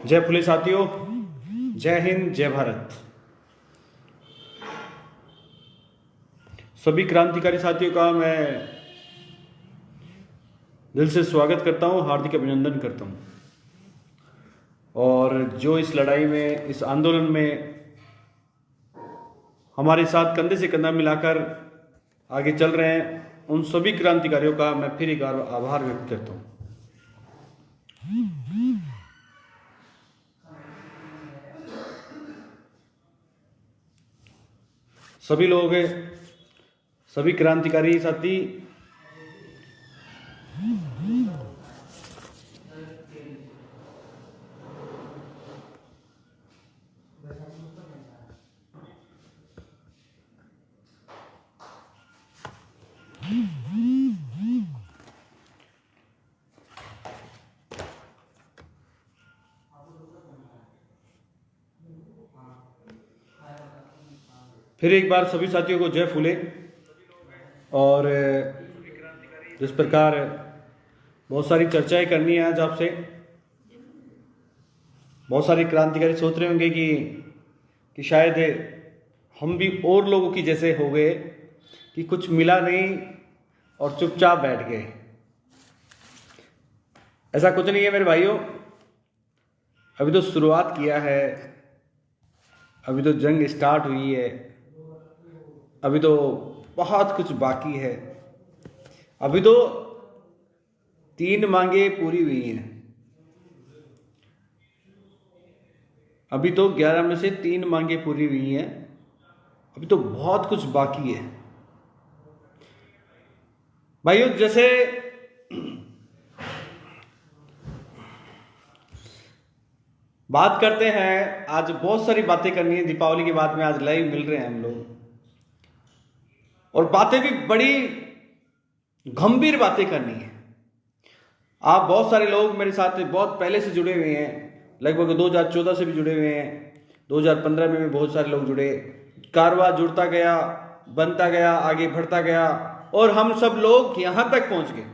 जय फुले साथियों, जय हिंद, जय भारत। सभी क्रांतिकारी साथियों का मैं दिल से स्वागत करता हूं, हार्दिक अभिनंदन करता हूं। और जो इस लड़ाई में, इस आंदोलन में हमारे साथ कंधे से कंधा मिलाकर आगे चल रहे हैं, उन सभी क्रांतिकारियों का मैं फिर एक बार आभार व्यक्त करता हूं। सभी लोग, सभी क्रांतिकारी साथी फिर एक बार सभी साथियों को जय फूले। और जिस प्रकार बहुत सारी चर्चाएं करनी है आज आपसे, बहुत सारे क्रांतिकारी सोच रहे होंगे कि शायद हम भी और लोगों की जैसे हो गए कि कुछ मिला नहीं और चुपचाप बैठ गए। ऐसा कुछ नहीं है मेरे भाइयों, अभी तो शुरुआत किया है, अभी तो जंग स्टार्ट हुई है, अभी तो बहुत कुछ बाकी है। अभी तो 3 मांगे पूरी हुई हैं, अभी तो 11 में से 3 मांगे पूरी हुई हैं, अभी तो बहुत कुछ बाकी है भाइयों। जैसे बात करते हैं, आज बहुत सारी बातें करनी है। दीपावली के बाद में आज लाइव मिल रहे हैं हम लोग, और बातें भी बड़ी गंभीर बातें करनी है। आप बहुत सारे लोग मेरे साथ बहुत पहले से जुड़े हुए हैं, लगभग 2014 से भी जुड़े हुए हैं, 2015 में भी बहुत सारे लोग जुड़े। कारवा जुड़ता गया, बनता गया, आगे बढ़ता गया, और हम सब लोग यहां तक पहुंच गए।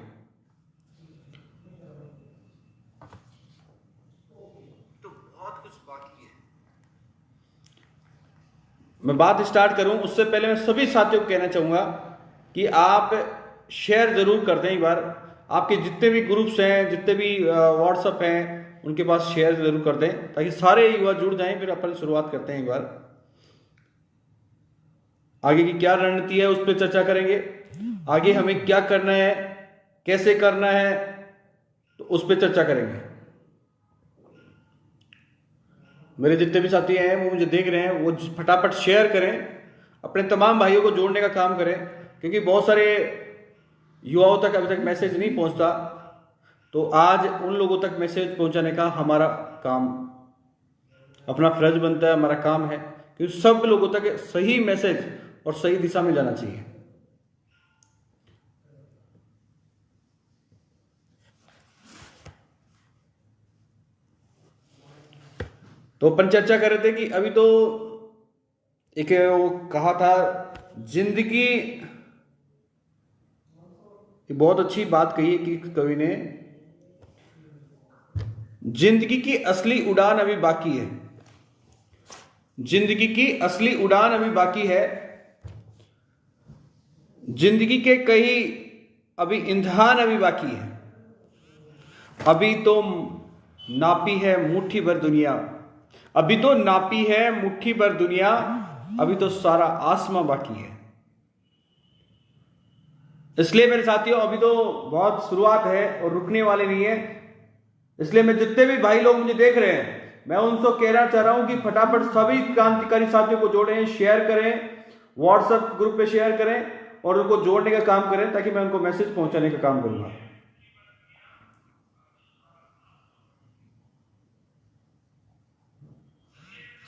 तो बहुत कुछ बाकी है। मैं बात स्टार्ट करूं उससे पहले मैं सभी साथियों को कहना चाहूंगा कि आप शेयर जरूर कर दें एक बार। आपके जितने भी ग्रुप्स हैं, जितने भी व्हाट्सएप हैं, उनके पास शेयर जरूर कर दें ताकि सारे युवा जुड़ जाएं। फिर अपन शुरुआत करते हैं एक बार। आगे की क्या रणनीति है उस पर चर्चा करेंगे, आगे हमें क्या करना है, कैसे करना है, तो उस पर चर्चा करेंगे। मेरे जितने भी साथी हैं वो मुझे देख रहे हैं, वो फटाफट शेयर करें, अपने तमाम भाइयों को जोड़ने का काम करें, क्योंकि बहुत सारे युवाओं तक अभी तक मैसेज नहीं पहुंचता। तो आज उन लोगों तक मैसेज पहुंचाने का हमारा काम, अपना फर्ज बनता है, हमारा काम है, क्योंकि सब लोगों तक सही मैसेज और सही दिशा में जाना चाहिए। तो अपन चर्चा कर रहे थे कि अभी तो एक वो कहा था, जिंदगी, बहुत अच्छी बात कही है कि कवि ने, जिंदगी की असली उड़ान अभी बाकी है। जिंदगी की असली उड़ान अभी बाकी है। जिंदगी के कई अभी इम्तिहान अभी बाकी है। अभी तो नापी है मुट्ठी भर दुनिया, अभी तो नापी है मुट्ठी भर दुनिया, अभी तो सारा आसमां बाकी है। इसलिए मेरे साथियों, अभी तो बहुत शुरुआत है और रुकने वाले नहीं है। इसलिए मैं जितने भी भाई लोग मुझे देख रहे हैं, मैं उनसे कहना चाह रहा हूं कि फटाफट सभी क्रांतिकारी साथियों को जोड़ें, शेयर करें, व्हाट्सएप ग्रुप पे शेयर करें और उनको जोड़ने का काम करें, ताकि मैं उनको मैसेज पहुंचाने का काम करूंगा।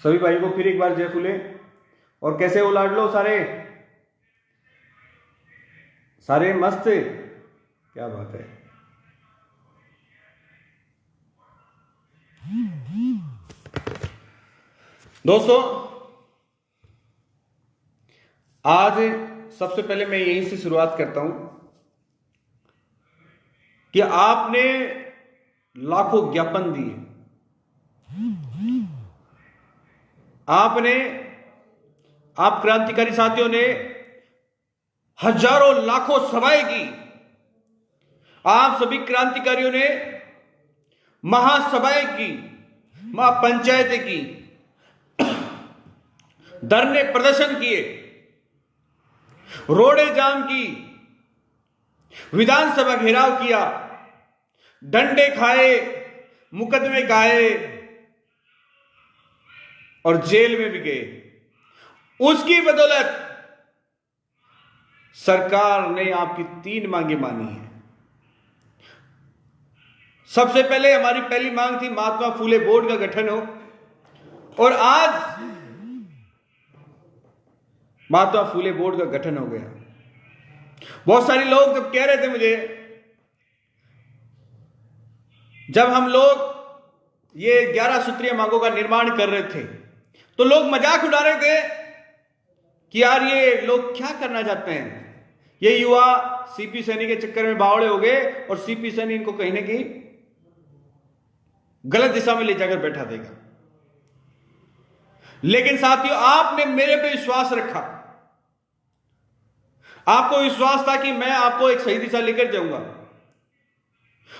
सभी भाई को फिर एक बार जय फूले। और कैसे हो लाडलो, सारे मस्त, क्या बात है। दोस्तों, आज सबसे पहले मैं यहीं से शुरुआत करता हूं कि आपने लाखों ज्ञापन दिए, आप क्रांतिकारी साथियों ने हजारों लाखों सभाएं की, आप सभी क्रांतिकारियों ने महासभाएं की, महापंचायतें की, धरने प्रदर्शन किए, रोडे जाम की, विधानसभा घेराव किया, डंडे खाए, मुकदमे खाए और जेल में भी गए। उसकी बदौलत सरकार ने आपकी 3 मांगे मानी है। सबसे पहले हमारी पहली मांग थी महात्मा फूले बोर्ड का गठन हो, और आज महात्मा फूले बोर्ड का गठन हो गया। बहुत सारे लोग जब कह रहे थे मुझे, जब हम लोग ये 11 सूत्रीय मांगों का निर्माण कर रहे थे, तो लोग मजाक उड़ा रहे थे कि यार ये लोग क्या करना चाहते हैं, ये युवा सीपी सैनी के चक्कर में बावड़े हो गए और सीपी सैनी इनको कहीं ना कहीं गलत दिशा में ले जाकर बैठा देगा। लेकिन साथियों, आपने मेरे पे विश्वास रखा, आपको विश्वास था कि मैं आपको एक सही दिशा लेकर जाऊंगा,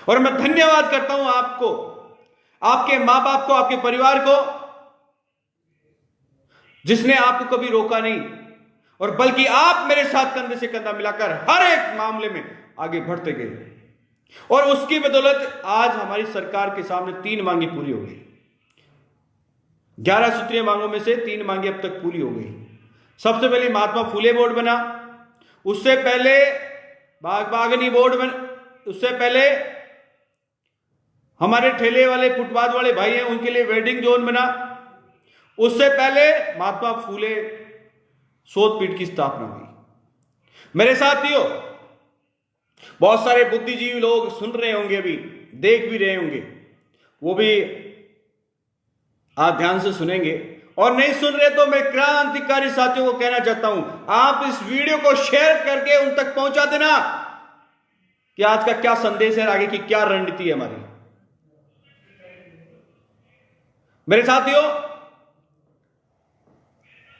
और मैं धन्यवाद करता हूं आपको, आपके मां बाप को, आपके परिवार को, जिसने आपको कभी रोका नहीं, और बल्कि आप मेरे साथ कंधे से कंधा मिलाकर हर एक मामले में आगे बढ़ते गए। और उसकी बदौलत आज हमारी सरकार के सामने 3 मांगे पूरी हो गई। 11 सूत्रीय मांगों में से 3 मांगे अब तक पूरी हो गई। सबसे पहले महात्मा फूले बोर्ड बना, उससे पहले बागबागनी बोर्ड बन, उससे पहले हमारे ठेले वाले, फुटपाथ वाले भाई हैं, उनके लिए वेडिंग जोन बना, उससे पहले महात्मा फूले शोध पीठ की स्थापना हुई। मेरे साथियों, बहुत सारे बुद्धिजीवी लोग सुन रहे होंगे, अभी देख भी रहे होंगे, वो भी आप ध्यान से सुनेंगे, और नहीं सुन रहे तो मैं क्रांतिकारी साथियों को कहना चाहता हूं, आप इस वीडियो को शेयर करके उन तक पहुंचा देना कि आज का क्या संदेश है, आगे की क्या रणनीति है हमारी। मेरे साथियों,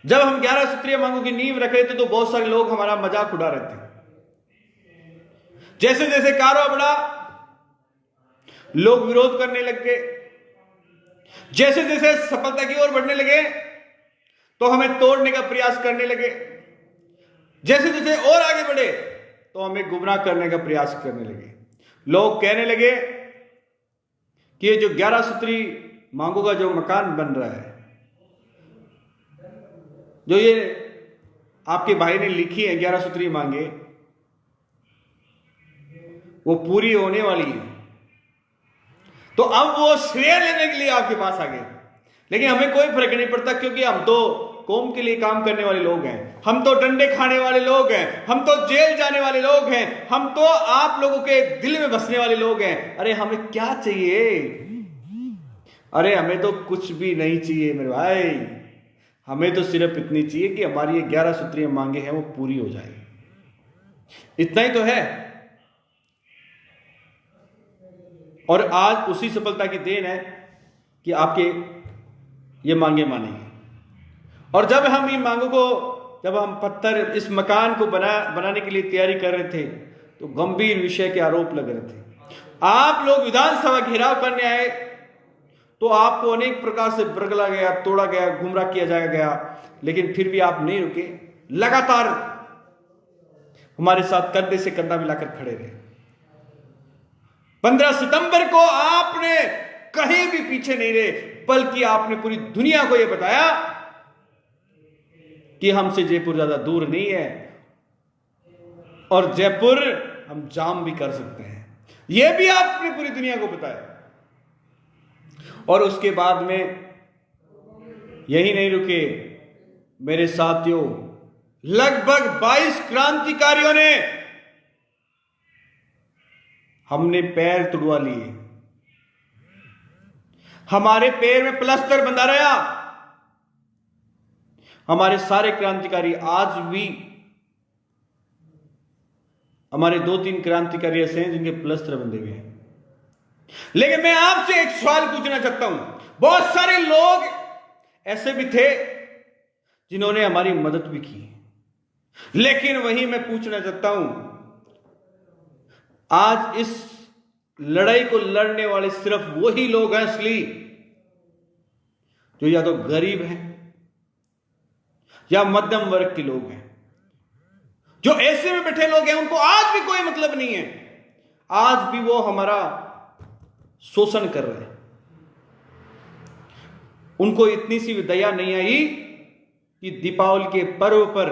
जब हम 11 सूत्रीय मांगों की नींव रख रहे थे तो बहुत सारे लोग हमारा मजाक उड़ा रहे थे। जैसे जैसे कारोबार बढ़ा, लोग विरोध करने लग गए, जैसे जैसे सफलता की ओर बढ़ने लगे तो हमें तोड़ने का प्रयास करने लगे, जैसे जैसे और आगे बढ़े तो हमें गुमराह करने का प्रयास करने लगे। लोग कहने लगे कि ये जो 11 सूत्री मांगों का जो मकान बन रहा है, जो ये आपके भाई ने लिखी है 11 सूत्री मांगे, वो पूरी होने वाली है। तो अब वो श्रेय लेने के लिए आपके पास आ गए, लेकिन हमें कोई फर्क नहीं पड़ता, क्योंकि हम तो कौम के लिए काम करने वाले लोग हैं, हम तो डंडे खाने वाले लोग हैं, हम तो जेल जाने वाले लोग हैं, हम तो आप लोगों के दिल में बसने वाले लोग हैं। अरे हमें क्या चाहिए? अरे हमें तो कुछ भी नहीं चाहिए मेरे भाई, हमें तो सिर्फ इतनी चाहिए कि हमारी ये 11 सूत्रीय मांगे हैं वो पूरी हो जाए, इतना ही तो है। और आज उसी सफलता की देन है कि आपके ये मांगे मानेंगे। और जब हम इन मांगों को, जब हम पत्थर इस मकान को बनाने के लिए तैयारी कर रहे थे तो गंभीर विषय के आरोप लग रहे थे। आप लोग विधानसभा घेराव करने आए तो आपको अनेक प्रकार से बरगला गया, तोड़ा गया, गुमराह किया जाया गया, लेकिन फिर भी आप नहीं रुके, लगातार हमारे साथ कंधे से कंधा मिलाकर खड़े रहे। 15 सितंबर को आपने कहीं भी पीछे नहीं रहे, बल्कि आपने पूरी दुनिया को यह बताया कि हमसे जयपुर ज्यादा दूर नहीं है, और जयपुर हम जाम भी कर सकते हैं, यह भी आपने पूरी दुनिया को बताया। और उसके बाद में यही नहीं रुके मेरे साथियों, लगभग 22 क्रांतिकारियों ने हमने पैर तुड़वा लिए, हमारे पैर में प्लास्टर बंधा रहा। हमारे सारे क्रांतिकारी आज भी हमारे 2-3 क्रांतिकारी ऐसे हैं जिनके प्लस्तर बंधे हुए हैं। लेकिन मैं आपसे एक सवाल पूछना चाहता हूं, बहुत सारे लोग ऐसे भी थे जिन्होंने हमारी मदद भी की, लेकिन वही मैं पूछना चाहता हूं, आज इस लड़ाई को लड़ने वाले सिर्फ वही लोग हैं असली, जो या तो गरीब हैं या मध्यम वर्ग के लोग हैं। जो ऐसे में बैठे लोग हैं उनको आज भी कोई मतलब नहीं है, आज भी वो हमारा शोषण कर रहे हैं। उनको इतनी सी दया नहीं आई कि दीपावली के पर्व पर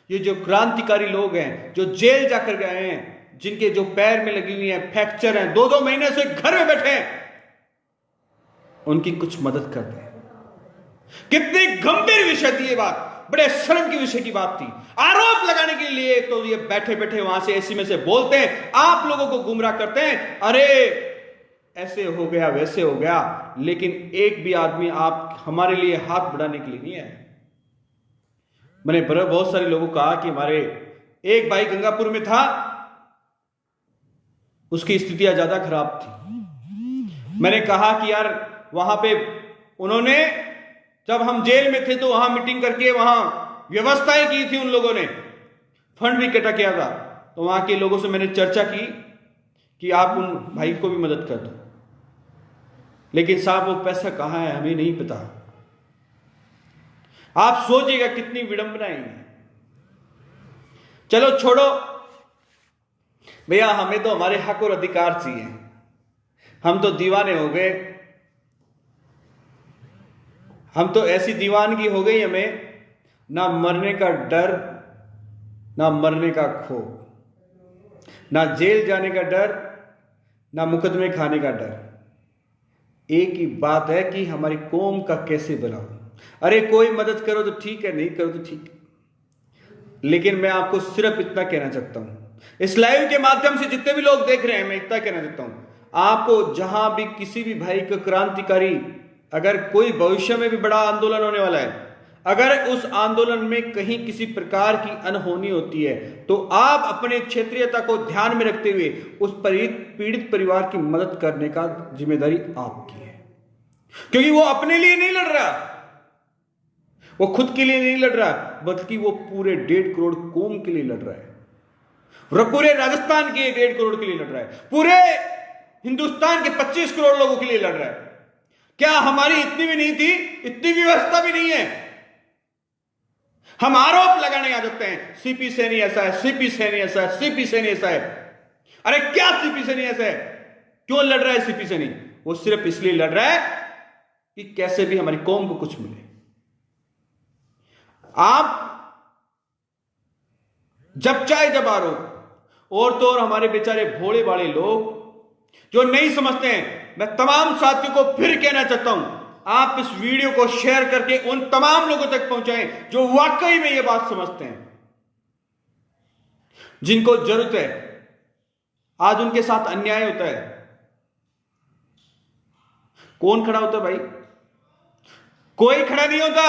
ये जो क्रांतिकारी लोग हैं, जो जेल जाकर गए हैं, जिनके जो पैर में लगी हुई है फ्रैक्चर हैं, 2-2 महीने से घर में बैठे हैं, उनकी कुछ मदद कर दें। कितनी गंभीर विषय थी ये बात, बड़े शर्म की विषय की बात थी। आरोप लगाने के लिए तो ये बैठे बैठे वहां से एसी में से बोलते हैं, आप लोगों को गुमराह करते हैं, अरे ऐसे हो गया वैसे हो गया, लेकिन एक भी आदमी आप हमारे लिए हाथ बढ़ाने के लिए नहीं आए। मैंने बहुत सारे लोगों को कहा कि हमारे एक भाई गंगापुर में था, उसकी स्थितियां ज्यादा खराब थी। मैंने कहा कि यार वहां पे उन्होंने, जब हम जेल में थे तो वहां मीटिंग करके वहां व्यवस्थाएं की थी, उन लोगों ने फंड भी इकट्ठा किया था। तो वहां के लोगों से मैंने चर्चा की कि आप उन भाई को भी मदद कर दो, लेकिन साहब वो पैसा कहां है हमें नहीं पता। आप सोचिएगा कितनी विडंबना है। चलो छोड़ो भैया, हमें तो हमारे हक और अधिकार चाहिए। हम तो दीवाने हो गए, हम तो ऐसी दीवानगी हो गई हमें, ना मरने का डर, ना मरने का खौफ, ना जेल जाने का डर, ना मुकदमे खाने का डर। एक ही बात है कि हमारी कौम का कैसे भला हो। अरे कोई मदद करो तो ठीक है, नहीं करो तो ठीक है, लेकिन मैं आपको सिर्फ इतना कहना चाहता हूं, इस लाइव के माध्यम से जितने भी लोग देख रहे हैं, मैं इतना कहना चाहता हूं, आपको जहां भी किसी भी भाई का क्रांतिकारी, अगर कोई भविष्य में भी बड़ा आंदोलन होने वाला है, अगर उस आंदोलन में कहीं किसी प्रकार की अनहोनी होती है, तो आप अपने क्षेत्रीयता को ध्यान में रखते हुए उस पीड़ित परिवार की मदद करने का जिम्मेदारी आपकी है। क्योंकि वो अपने लिए नहीं लड़ रहा, वो खुद के लिए नहीं लड़ रहा, बल्कि वो पूरे 1.5 करोड़ कौम के लिए लड़ रहा है, पूरे राजस्थान के 1.5 करोड़ के लिए लड़ रहा है, पूरे हिंदुस्तान के 25 करोड़ लोगों के लिए लड़ रहा है। क्या हमारी इतनी भी नहीं थी? इतनी व्यवस्था भी नहीं है। हम आरोप लगाने आ जाते हैं, सीपी सैनी ऐसा है, सीपी सैनी ऐसा है, सीपी सैनी ऐसा है। अरे क्या सीपी सैनी ऐसा है? क्यों लड़ रहा है सीपी सैनी? वो सिर्फ इसलिए लड़ रहा है कि कैसे भी हमारी कौम को कुछ मिले। आप जब चाहे जब आरोप, और तो और हमारे बेचारे भोले भाले लोग जो नहीं समझते हैं, मैं तमाम साथियों को फिर कहना चाहता हूं, आप इस वीडियो को शेयर करके उन तमाम लोगों तक पहुंचाएं जो वाकई में यह बात समझते हैं, जिनको जरूरत है। आज उनके साथ अन्याय होता है, कौन खड़ा होता है भाई? कोई खड़ा नहीं होता।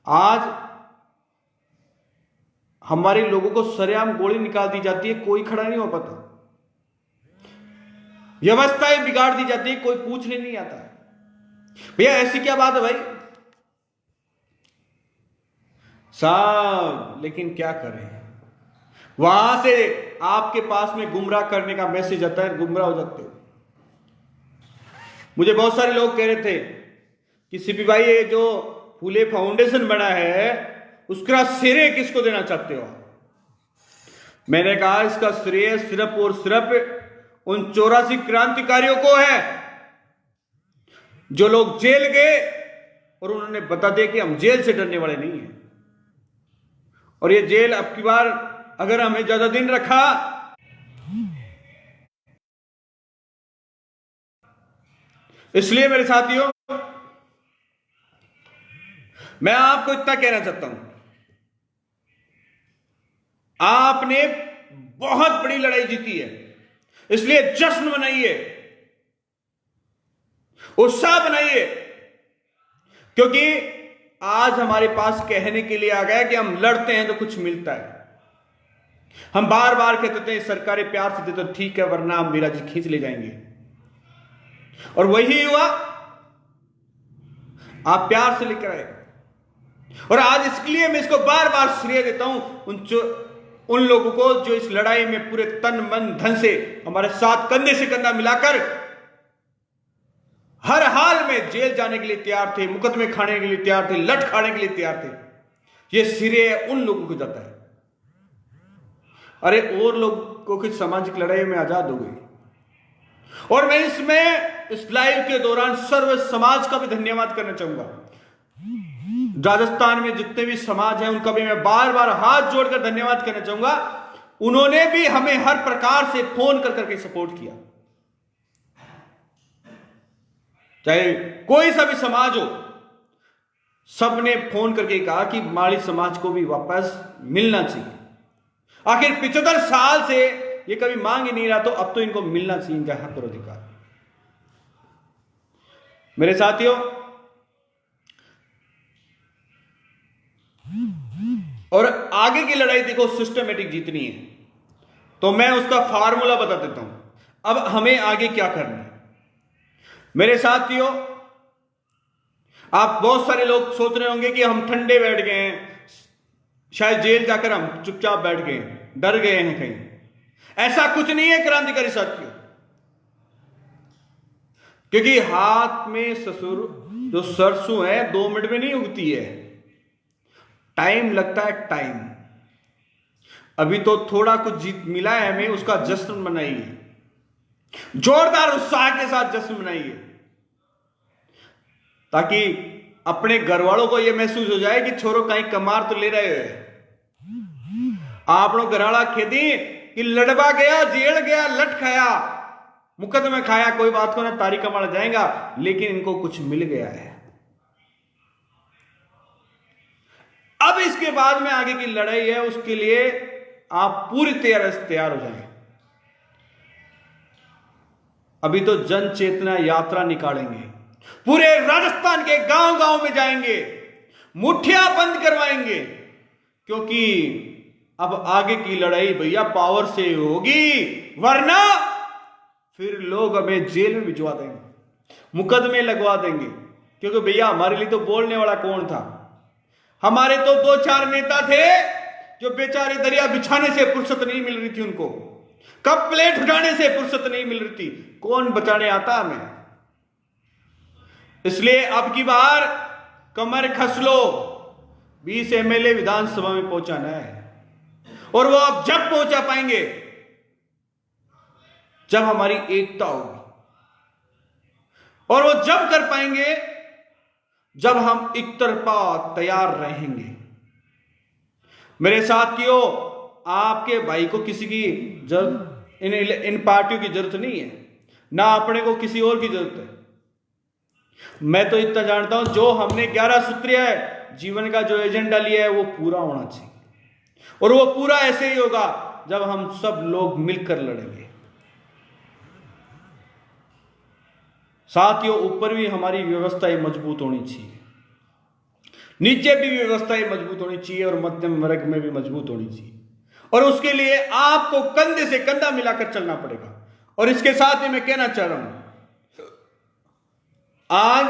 आज हमारे लोगों को सरेआम गोली निकाल दी जाती है, कोई खड़ा नहीं हो पाता। व्यवस्थाएं बिगाड़ दी जाती है, कोई पूछने नहीं आता। भैया ऐसी क्या बात है भाई साहब? लेकिन क्या करें, वहां से आपके पास में गुमराह करने का मैसेज आता है, गुमराह हो जाते हो। मुझे बहुत सारे लोग कह रहे थे कि सीपी भाई ये जो फूले फाउंडेशन बना है उसका श्रेय किसको देना चाहते हो? मैंने कहा इसका श्रेय सिर्फ और सिर्फ उन 84 क्रांतिकारियों को है, जो लोग जेल गए और उन्होंने बता दिया कि हम जेल से डरने वाले नहीं हैं। और ये जेल अब की बार अगर हमें ज्यादा दिन रखा, इसलिए मेरे साथियों मैं आपको इतना कहना चाहता हूं, आपने बहुत बड़ी लड़ाई जीती है, इसलिए जश्न मनाइए, उत्साह बनाइए, क्योंकि आज हमारे पास कहने के लिए आ गया कि हम लड़ते हैं तो कुछ मिलता है। हम बार बार कहते थे सरकारें प्यार से दे तो ठीक है, वरना हम मेरा जी खींच ले जाएंगे, और वही हुआ। आप प्यार से लेकर आए, और आज इसके लिए मैं इसको बार बार श्रेय देता हूं उन लोगों को जो इस लड़ाई में पूरे तन मन धन से हमारे साथ कंधे से कंधा मिलाकर हर हाल में जेल जाने के लिए तैयार थे, मुकदमे खाने के लिए तैयार थे, लठ खाने के लिए तैयार थे। यह श्रेय उन लोगों को जाता है। अरे और लोग को कुछ सामाजिक लड़ाई में आजाद हो गई। और मैं इस लाइव के दौरान सर्व समाज का भी धन्यवाद करना चाहूंगा। राजस्थान में जितने भी समाज हैं उनका भी मैं बार बार हाथ जोड़कर धन्यवाद करना चाहूंगा। उन्होंने भी हमें हर प्रकार से फोन कर करके सपोर्ट किया। चाहे कोई सा भी समाज हो, सबने फोन करके कहा कि माली समाज को भी वापस मिलना चाहिए। आखिर 75 साल से ये कभी मांग ही नहीं रहा, तो अब तो इनको मिलना चाहिए, इनका हक और अधिकार। मेरे साथियों, और आगे की लड़ाई देखो सिस्टमेटिक जीतनी है, तो मैं उसका फार्मूला बता देता हूं। अब हमें आगे क्या करना है मेरे साथियों। आप बहुत सारे लोग सोच रहे होंगे कि हम ठंडे बैठ गए हैं, शायद जेल जाकर हम चुपचाप बैठ गए, डर गए हैं कहीं। ऐसा कुछ नहीं है क्रांतिकारी साथियों, क्योंकि हाथ में ससुर जो सरसों है 2 मिनट में नहीं उगती है, टाइम लगता है, टाइम। अभी तो थोड़ा कुछ जीत मिला है हमें, उसका जश्न मनाइए, जोरदार उत्साह के साथ जश्न मनाइए, ताकि अपने घर वालों को यह महसूस हो जाए कि छोरो कहीं कमार तो ले रहे हैं। आपनो घराड़ा खेती कि लड़वा गया, जेल गया, लट खाया, मुकदमे खाया, कोई बात को ना, तारीख कमाड़ा जाएगा, लेकिन इनको कुछ मिल गया है। अब इसके बाद में आगे की लड़ाई है, उसके लिए आप पूरी तैयार हो जाएं। अभी तो जन चेतना यात्रा निकालेंगे, पूरे राजस्थान के गांव गांव में जाएंगे, मुठ्ठियां बंद करवाएंगे, क्योंकि अब आगे की लड़ाई भैया पावर से होगी, वरना फिर लोग हमें जेल में भिजवा देंगे, मुकदमे लगवा देंगे। क्योंकि भैया हमारे लिए तो बोलने वाला कौन था? हमारे तो 2-4 नेता थे जो बेचारे दरिया बिछाने से फुर्सत नहीं मिल रही थी उनको, कप प्लेट उठाने से फुर्सत नहीं मिल रही थी। कौन बचाने आता हमें? इसलिए अब की बार कमर खस लो, 20 एमएलए विधानसभा में पहुंचाना है, और वो अब जब पहुंचा पाएंगे जब हमारी एकता होगी, और वो जब कर पाएंगे जब हम एक तरफा तैयार रहेंगे। मेरे साथियों, आपके भाई को किसी की जरूरत, इन पार्टियों की जरूरत नहीं है, ना अपने को किसी और की जरूरत है। मैं तो इतना जानता हूं, जो हमने 11 सूत्रीय जीवन का जो एजेंडा लिया है वो पूरा होना चाहिए, और वो पूरा ऐसे ही होगा जब हम सब लोग मिलकर लड़ेंगे। साथियों, ऊपर भी हमारी व्यवस्थाएं मजबूत होनी चाहिए, नीचे भी व्यवस्थाएं मजबूत होनी चाहिए, और मध्यम वर्ग में भी मजबूत होनी चाहिए। और उसके लिए आपको कंधे से कंधा मिलाकर चलना पड़ेगा। और इसके साथ ही मैं कहना चाह रहा हूं, आज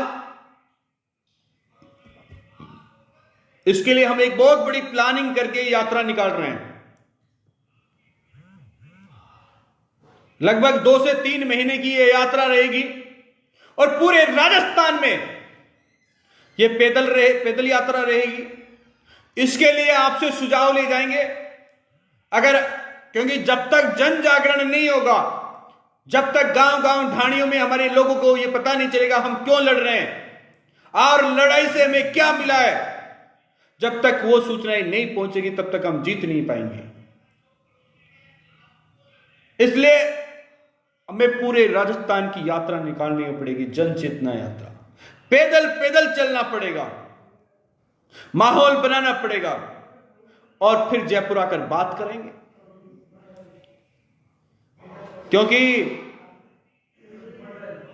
इसके लिए हम एक बहुत बड़ी प्लानिंग करके यात्रा निकाल रहे हैं। लगभग 2 से 3 महीने की यह यात्रा रहेगी, और पूरे राजस्थान में यह पैदल यात्रा रहेगी। इसके लिए आपसे सुझाव ले जाएंगे, क्योंकि जब तक जन जागरण नहीं होगा, जब तक गांव गांव ढाणियों में हमारे लोगों को यह पता नहीं चलेगा हम क्यों लड़ रहे हैं और लड़ाई से हमें क्या मिला है, जब तक वो सूचनाएं नहीं पहुंचेगी तब तक हम जीत नहीं पाएंगे। इसलिए हमें पूरे राजस्थान की यात्रा निकालनी पड़ेगी, जन चेतना यात्रा। पैदल पैदल चलना पड़ेगा, माहौल बनाना पड़ेगा, और फिर जयपुर आकर बात करेंगे। क्योंकि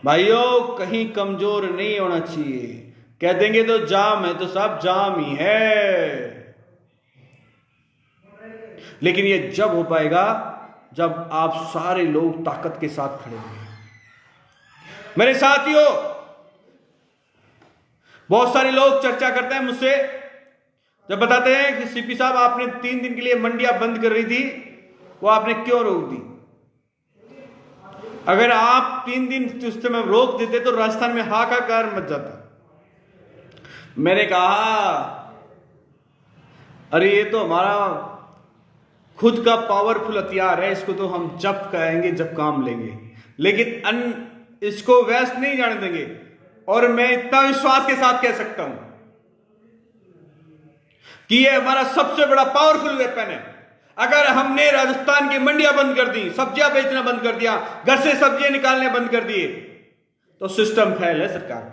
भाइयों, कहीं कमजोर नहीं होना चाहिए, कह देंगे तो जाम है, तो सब जाम ही है। लेकिन ये जब हो पाएगा जब आप सारे लोग ताकत के साथ खड़े होंगे। मेरे साथियों, बहुत सारे लोग चर्चा करते हैं मुझसे, जब बताते हैं कि सीपी साहब आपने 3 दिन के लिए मंडियां बंद कर रही थी, वो आपने क्यों रोक दी? अगर आप 3 दिन उस समय रोक देते तो राजस्थान में हाहाकार मच जाता। मैंने कहा अरे ये तो हमारा खुद का पावरफुल हथियार है, इसको तो हम जब कहेंगे जब काम लेंगे, लेकिन इसको व्यस्त नहीं जाने देंगे। और मैं इतना विश्वास के साथ कह सकता हूं कि ये हमारा सबसे बड़ा पावरफुल वेपन है। अगर हमने राजस्थान की मंडियां बंद कर दी, सब्जियां बेचना बंद कर दिया, घर से सब्जियां निकालने बंद कर दिए, तो सिस्टम फेल है सरकार।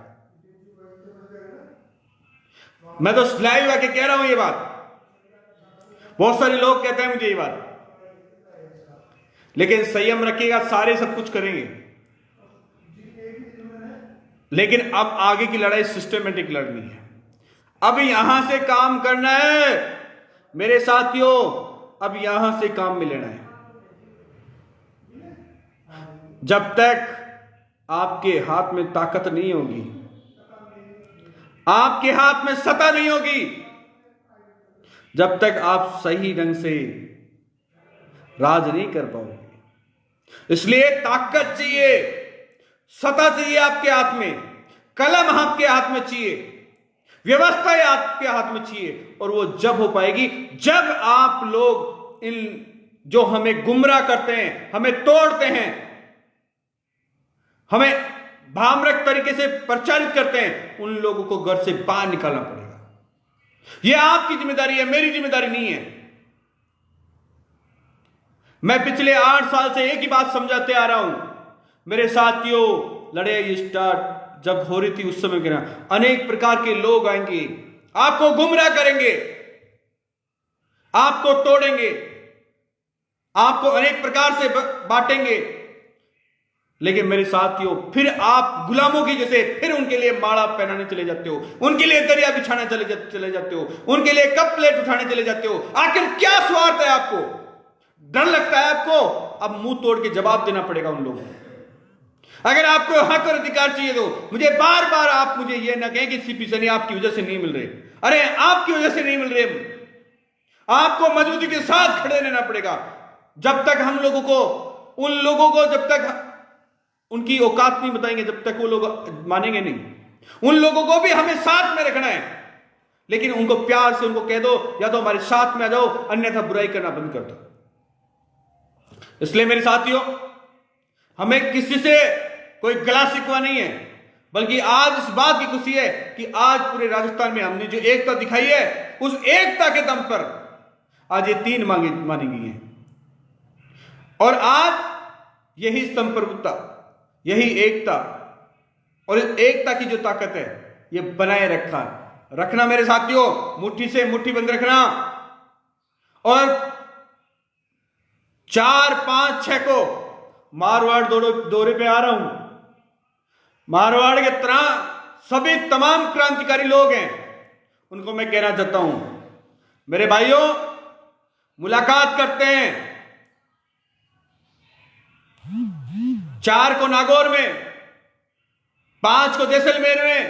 मैं तो लाइव आके कह रहा हूं ये बात। बहुत सारे लोग कहते हैं मुझे ये बात, लेकिन संयम रखिएगा, सारे सब कुछ करेंगे, लेकिन अब आगे की लड़ाई सिस्टमेटिक लड़नी है। अब यहां से काम करना है मेरे साथियों, अब यहां से काम में लेना है। जब तक आपके हाथ में ताकत नहीं होगी, आपके हाथ में सत्ता नहीं होगी, जब तक आप सही ढंग से राज नहीं कर पाओगे। इसलिए ताकत चाहिए, सत्ता चाहिए आपके हाथ में, कलम आपके हाथ में चाहिए, व्यवस्था आपके हाथ में चाहिए। और वो जब हो पाएगी जब आप लोग इन जो हमें गुमराह करते हैं, हमें तोड़ते हैं, हमें भ्रामक तरीके से प्रचारित करते हैं, उन लोगों को घर से बाहर निकालना पड़ेगा। यह आपकी जिम्मेदारी है, मेरी जिम्मेदारी नहीं है। मैं पिछले 8 साल से एक ही बात समझाते आ रहा हूं मेरे साथियों, लड़ाई स्टार्ट जब हो रही थी उस समय कहना, अनेक प्रकार के लोग आएंगे, आपको गुमराह करेंगे, आपको तोड़ेंगे, आपको अनेक प्रकार से बांटेंगे, लेकिन मेरे साथियों फिर आप गुलामों की जैसे फिर उनके लिए माला पहनाने चले जाते हो, उनके लिए दरिया बिछाने चले जाते हो, उनके लिए कप प्लेट उठाने चले जाते हो। आखिर क्या स्वार्थ है आपको? डर लगता है आपको? अब मुंह तोड़ के जवाब देना पड़ेगा उन लोगों को। अगर आपको हक और अधिकार चाहिए तो मुझे बार बार आप मुझे यह ना कहें कि सीपी सैनी आपकी वजह से नहीं मिल रहे। अरे आपकी वजह से नहीं मिल रहे, आपको मजबूती के साथ खड़े रहना पड़ेगा। जब तक हम लोगों को, उन लोगों को जब तक उनकी औकात नहीं बताएंगे, जब तक वो लोग मानेंगे नहीं। उन लोगों को भी हमें साथ में रखना है, लेकिन उनको प्यार से उनको कह दो या तो हमारे साथ में आ जाओ, अन्यथा बुराई करना बंद कर दो। इसलिए मेरे साथियों, हमें किसी से कोई गला शिकवा नहीं है, बल्कि आज इस बात की खुशी है कि आज पूरे राजस्थान में हमने जो एकता दिखाई है, उस एकता के दम पर आज ये 3 मांगे मानी गई हैं। और आज यही संप्रभुता, यही एकता और इस एकता की जो ताकत है, ये बनाए रखना मेरे साथियों, मुट्ठी से मुट्ठी बंद रखना। और 4, 5, 6 को मारवाड़ दौरे पे आ रहा हूं। मारवाड़ के तरह सभी तमाम क्रांतिकारी लोग हैं, उनको मैं कहना चाहता हूं, मेरे भाइयों मुलाकात करते हैं। 4 को नागौर में, 5 को जैसलमेर में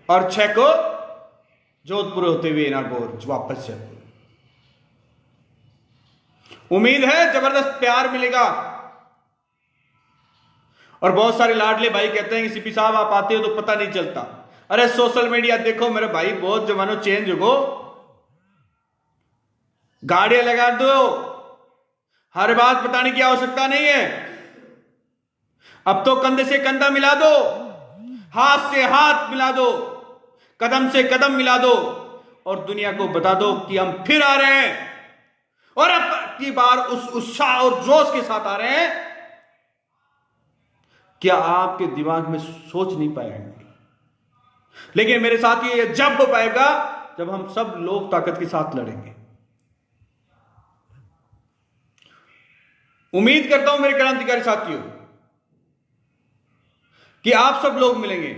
और 6 को जोधपुर होते हुए नागौर वापस जयपुर। उम्मीद है जबरदस्त प्यार मिलेगा। और बहुत सारे लाडले भाई कहते हैं कि सीपी साहब आप आते हो तो पता नहीं चलता। अरे सोशल मीडिया देखो मेरे भाई, बहुत जमाना चेंज हो, गाड़ियां लगा दो, हर बात बताने की आवश्यकता नहीं है। अब तो कंधे से कंधा मिला दो, हाथ से हाथ मिला दो, कदम से कदम मिला दो और दुनिया को बता दो कि हम फिर आ रहे हैं। और अब की बार उस उत्साह और जोश के साथ आ रहे हैं, क्या आपके दिमाग में सोच नहीं पाएंगे। लेकिन मेरे साथ ये जब हो पाएगा जब हम सब लोग ताकत के साथ लड़ेंगे। उम्मीद करता हूं मेरे क्रांतिकारी साथियों कि आप सब लोग मिलेंगे।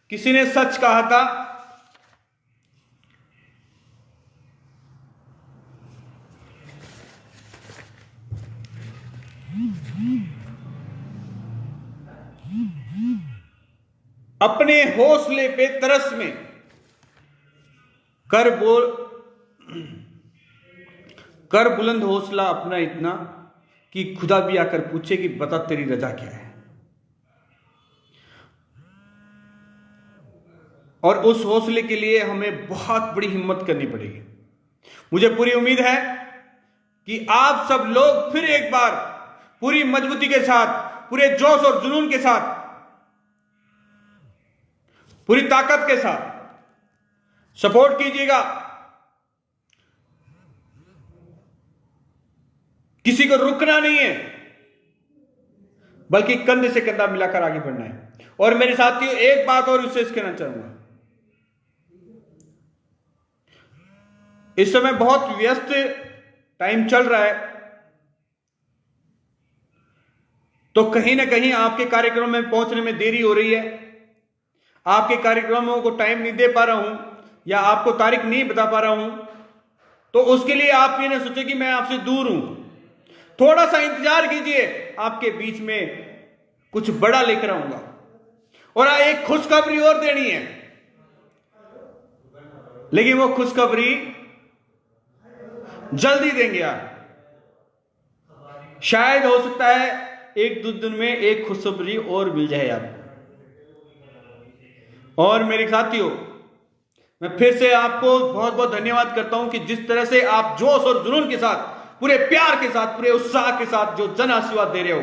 किसी ने सच कहा था, अपने हौसले पे तरस में कर बुलंद हौसला अपना इतना कि खुदा भी आकर पूछे कि बता तेरी रजा क्या है। और उस हौसले के लिए हमें बहुत बड़ी हिम्मत करनी पड़ेगी। मुझे पूरी उम्मीद है कि आप सब लोग फिर एक बार पूरी मजबूती के साथ, पूरे जोश और जुनून के साथ, पूरी ताकत के साथ सपोर्ट कीजिएगा। किसी को रुकना नहीं है, बल्कि कंधे से कंधा मिलाकर आगे बढ़ना है। और मेरे साथियों, एक बात और विशेष कहना चाहूंगा, इस समय बहुत व्यस्त टाइम चल रहा है, तो कहीं ना कहीं आपके कार्यक्रम में पहुंचने में देरी हो रही है, आपके कार्यक्रमों को टाइम नहीं दे पा रहा हूं या आपको तारीख नहीं बता पा रहा हूं, तो उसके लिए आप ये ना सोचे कि मैं आपसे दूर हूं। थोड़ा सा इंतजार कीजिए, आपके बीच में कुछ बड़ा लेकर आऊंगा। और एक खुशखबरी और देनी है, लेकिन वो खुशखबरी जल्दी देंगे आप। शायद हो सकता है एक दो दिन में एक खुशखबरी और मिल जाए आपको। और मेरे साथियों, मैं फिर से आपको बहुत बहुत धन्यवाद करता हूं कि जिस तरह से आप जोश और जुनून के साथ, पूरे प्यार के साथ, पूरे उत्साह के साथ जो जन आशीर्वाद दे रहे हो,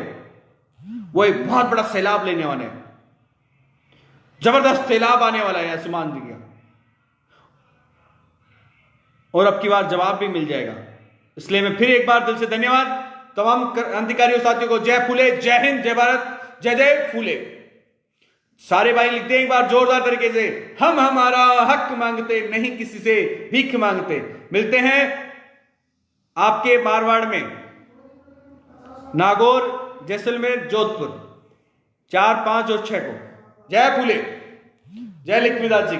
वो एक बहुत बड़ा सैलाब लेने वाले हैं। जबरदस्त सैलाब आने वाला है आसमान दिया, और अब की बार जवाब भी मिल जाएगा। इसलिए मैं फिर एक बार दिल से धन्यवाद तमाम क्रांतिकारियों साथियों को। जय फूले, जय हिंद, जय भारत, जय जय फूले। सारे भाई लिखते हैं एक बार जोरदार तरीके से, हम हमारा हक मांगते नहीं किसी से भीख मांगते। मिलते हैं आपके मारवाड़ में, नागौर, जैसलमेर, जोधपुर 4, 5 और 6 को। जय फूले, जय लक्ष्मीदास जी।